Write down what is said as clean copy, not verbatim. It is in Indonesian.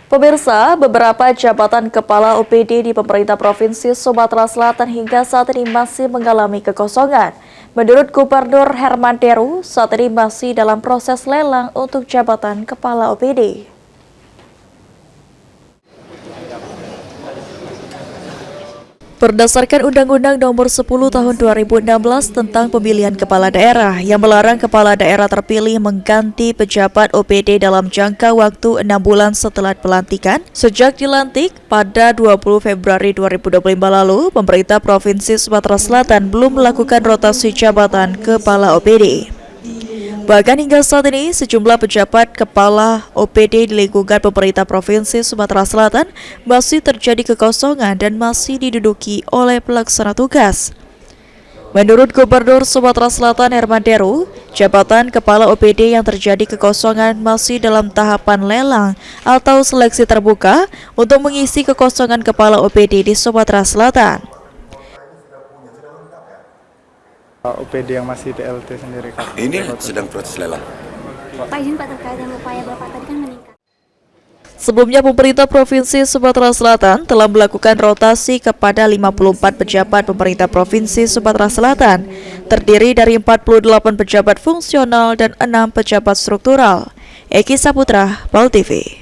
Pemirsa, beberapa jabatan kepala OPD di pemerintah Provinsi Sumatera Selatan hingga saat ini masih mengalami kekosongan. Menurut Gubernur Herman Deru, saat ini masih dalam proses lelang untuk jabatan kepala OPD. Berdasarkan Undang-Undang Nomor 10 Tahun 2016 tentang pemilihan kepala daerah yang melarang kepala daerah terpilih mengganti pejabat OPD dalam jangka waktu 6 bulan setelah pelantikan. Sejak dilantik pada 20 Februari 2025 lalu, pemerintah Provinsi Sumatera Selatan belum melakukan rotasi jabatan kepala OPD. Bahkan hingga saat ini, sejumlah pejabat kepala OPD di lingkungan pemerintah Provinsi Sumatera Selatan masih terjadi kekosongan dan masih diduduki oleh pelaksana tugas. Menurut Gubernur Sumatera Selatan Herman Deru, jabatan kepala OPD yang terjadi kekosongan masih dalam tahapan lelang atau seleksi terbuka untuk mengisi kekosongan kepala OPD di Sumatera Selatan. OPD yang masih PLT sendiri Kak. Ini sedang proses lelang. Pak, izin Pak, terkait dengan upaya Bapak tadi kan meningkat. Sebelumnya, pemerintah Provinsi Sumatera Selatan telah melakukan rotasi kepada 54 pejabat pemerintah Provinsi Sumatera Selatan, terdiri dari 48 pejabat fungsional dan 6 pejabat struktural. Eki Saputra, PAL TV.